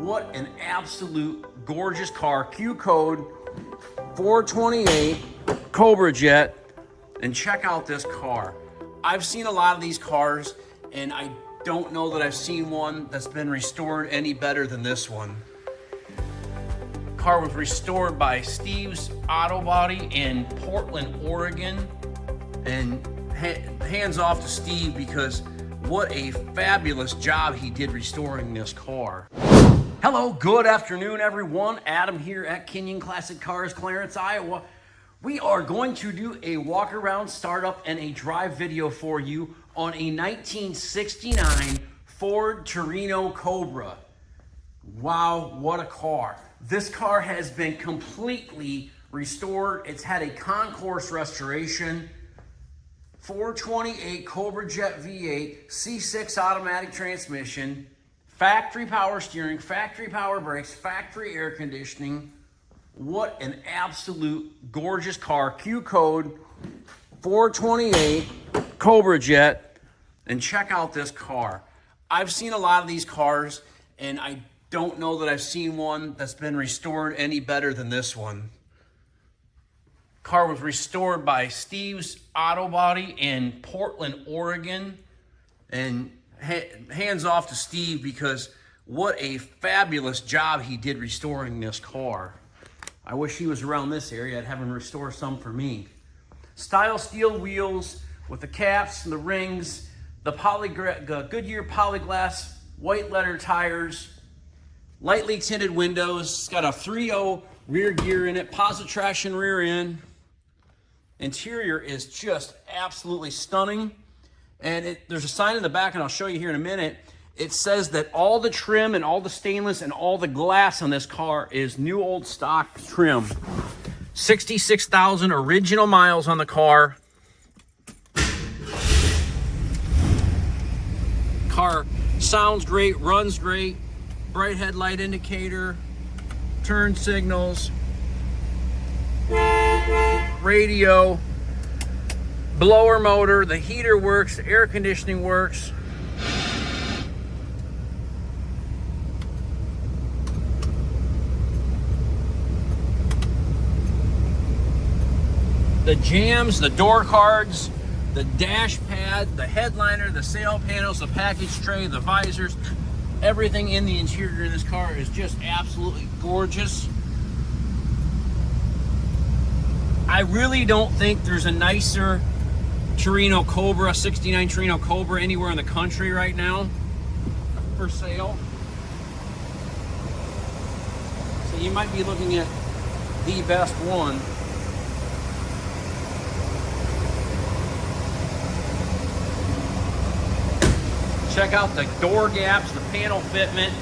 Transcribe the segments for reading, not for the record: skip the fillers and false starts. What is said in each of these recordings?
What an absolute gorgeous car. Q code 428 Cobra Jet. And check out this car. I've seen a lot of these cars, and I don't know that I've seen one that's been restored any better than this one. Car was restored by Steve's Auto Body in Portland, Oregon. And hands off to Steve, because what a fabulous job he did restoring this car. Hello, good afternoon, everyone. Adam here at Kinion Classic Cars, Clarence, Iowa. We are going to do a walk around, startup, and a drive video for you on a 1969 Ford Torino Cobra. Wow, what a car. This car has been completely restored. It's had a concours restoration. 428 Cobra Jet V8, C6 automatic transmission, factory power steering, factory power brakes, factory air conditioning. What an absolute gorgeous car. Q code 428 Cobra Jet. And check out this car. I've seen a lot of these cars, and I don't know that I've seen one that's been restored any better than this one. Car was restored by Steve's Auto Body in Portland, Oregon. And hands off to Steve, because what a fabulous job he did restoring this car. I wish he was around this area. I'd have him restore some for me. Style steel wheels with the caps and the rings, the Goodyear polyglass, white letter tires, lightly tinted windows. It's got a 3.0 rear gear in it, positive traction rear end. Interior is just absolutely stunning. And there's a sign in the back, and I'll show you here in a minute. It says that all the trim and all the stainless and all the glass on this car is new old stock trim. 66,000 original miles on the car. Car sounds great, runs great. Bright headlight indicator, turn signals, radio, blower motor, the heater works, air conditioning works. The jams, the door cards, the dash pad, the headliner, the sail panels, the package tray, the visors, everything in the interior of this car is just absolutely gorgeous. I really don't think there's a nicer Torino Cobra, 69 Torino Cobra anywhere in the country right now for sale. So you might be looking at the best one. Check out the door gaps, the panel fitment.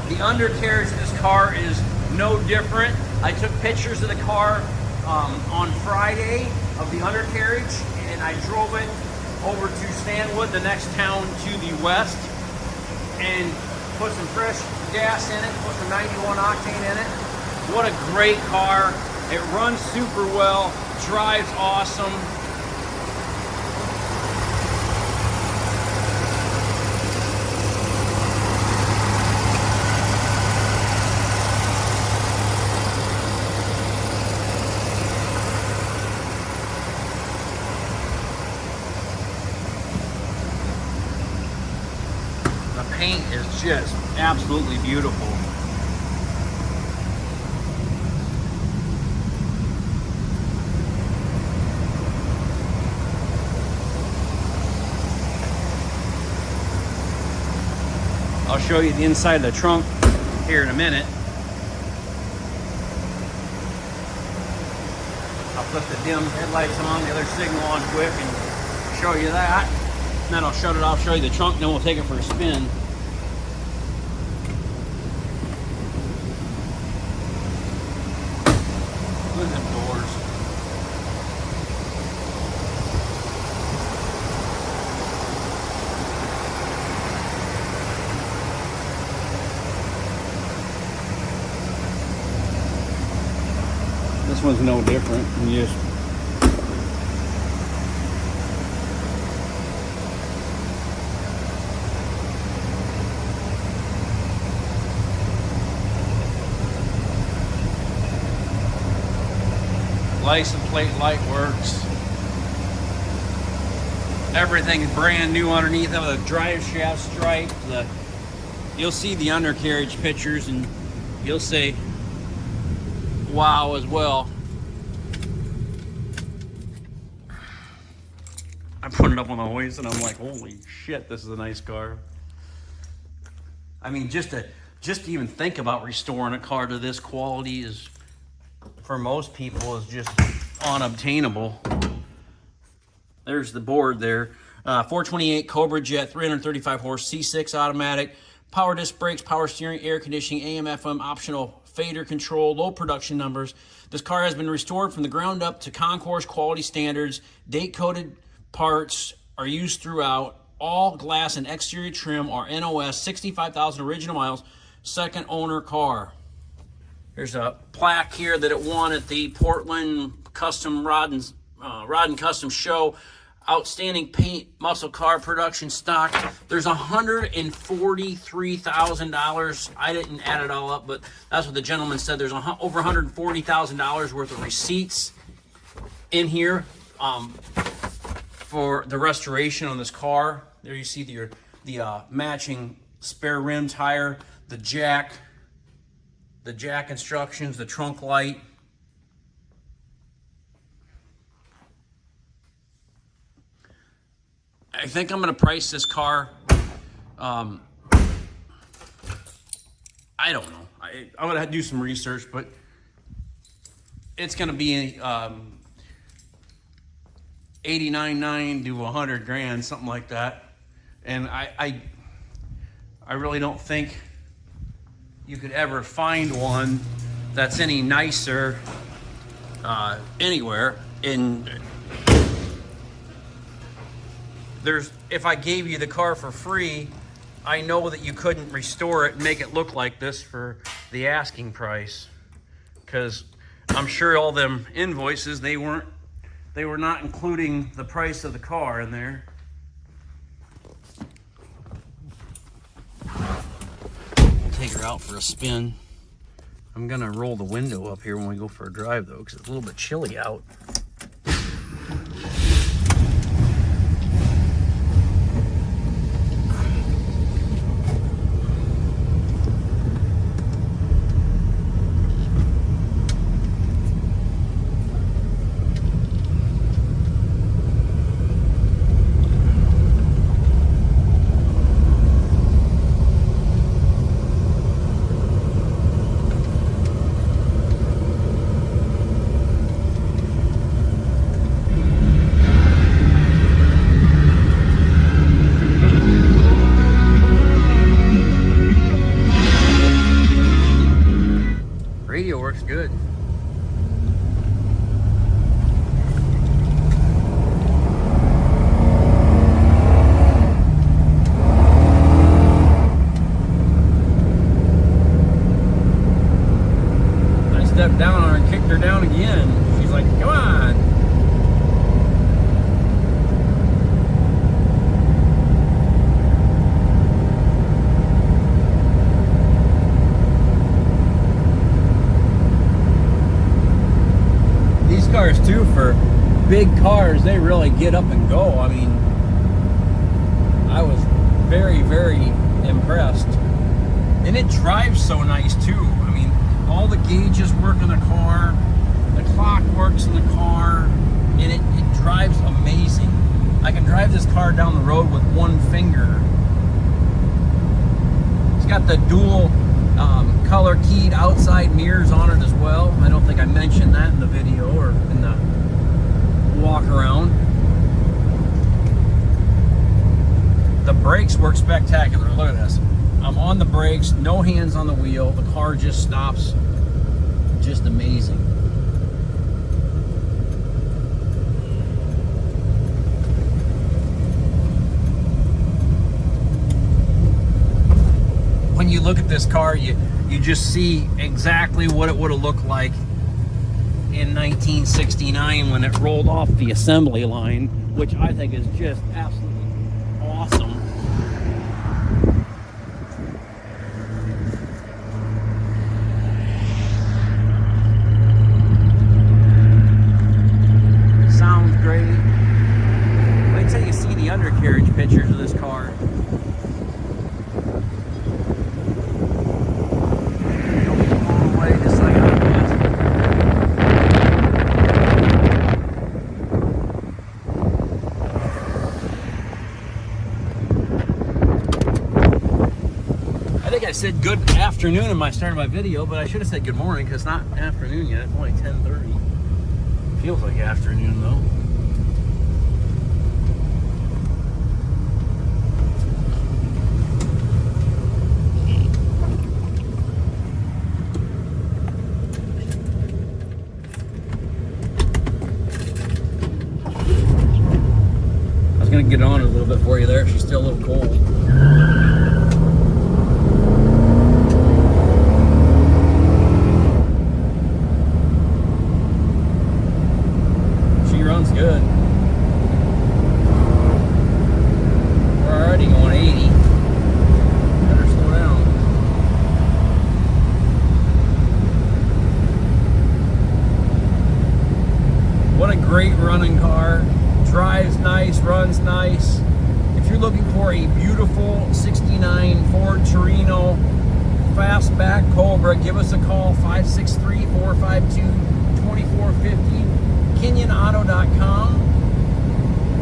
The undercarriage of this car is no different. I took pictures of the car on Friday of the undercarriage, and I drove it over to Stanwood, the next town to the west, and put some fresh gas in it, put some 91 octane in it. What a great car. It runs super well, drives awesome. The paint is just absolutely beautiful. I'll show you the inside of the trunk here in a minute. I'll put the dim headlights on, the other signal on quick, and show you that. And then I'll shut it off, show you the trunk, and then we'll take it for a spin. Look at them doors. This one's no different. You just License plate light works. Everything's brand new underneath of the drive shaft stripe. You'll see the undercarriage pictures and you'll say wow as well. I put it up on the hoist and I'm like, holy shit, this is a nice car. I mean, just to even think about restoring a car to this quality is, for most people, is just unobtainable. There's the board there. 428 Cobra Jet, 335 horse, C6 automatic, power disc brakes, power steering, air conditioning, AM, FM, optional fader control, low production numbers. This car has been restored from the ground up to concours quality standards. Date-coded parts are used throughout. All glass and exterior trim are NOS, 65,000 original miles, second owner car. There's a plaque here that it won at the Portland Custom Rod and Custom Show. Outstanding paint, muscle car, production stock. There's $143,000. I didn't add it all up, but that's what the gentleman said. There's over $140,000 worth of receipts in here for the restoration on this car. There you see the matching spare rim tire, the jack instructions, the trunk light. I think I'm going to price this car. I don't know. I'm going to do some research, but it's going to be $89,900 to $100,000, something like that. And I really don't think you could ever find one that's any nicer anywhere. If I gave you the car for free, I know that you couldn't restore it and make it look like this for the asking price, because I'm sure all them invoices, they were not including the price of the car in there. We'll take her out for a spin. I'm gonna roll the window up here when we go for a drive though, because it's a little bit chilly out. Radio works good. I stepped down on her and kicked her down again. She's like, come on. Cars too, for big cars, they really get up and go. I mean, I was very, very impressed. And it drives so nice too. I mean, all the gauges work in the car, the clock works in the car, and it drives amazing. I can drive this car down the road with one finger. It's got the dual color keyed outside mirrors on it as well. I don't think I mentioned that in the video or in the walk around. The brakes work spectacular. Look at this. I'm on the brakes, no hands on the wheel. The car just stops. Just amazing. When you look at this car, you just see exactly what it would have looked like in 1969 when it rolled off the assembly line, which I think is just absolutely awesome. I think I said good afternoon in my start of my video, but I should have said good morning because it's not afternoon yet. It's only 10:30. Feels like afternoon though. I was gonna get on it a little bit for you there. She's still a little cold. Runs good. We're already going 80. Better slow down. What a great running car. Drives nice, runs nice. If you're looking for a beautiful 69 Ford Torino Fastback Cobra, give us a call, 563-452-2450. KinionAuto.com.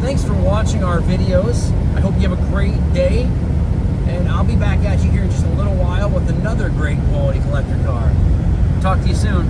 Thanks for watching our videos. I hope you have a great day, and I'll be back at you here in just a little while with another great quality collector car. Talk to you soon.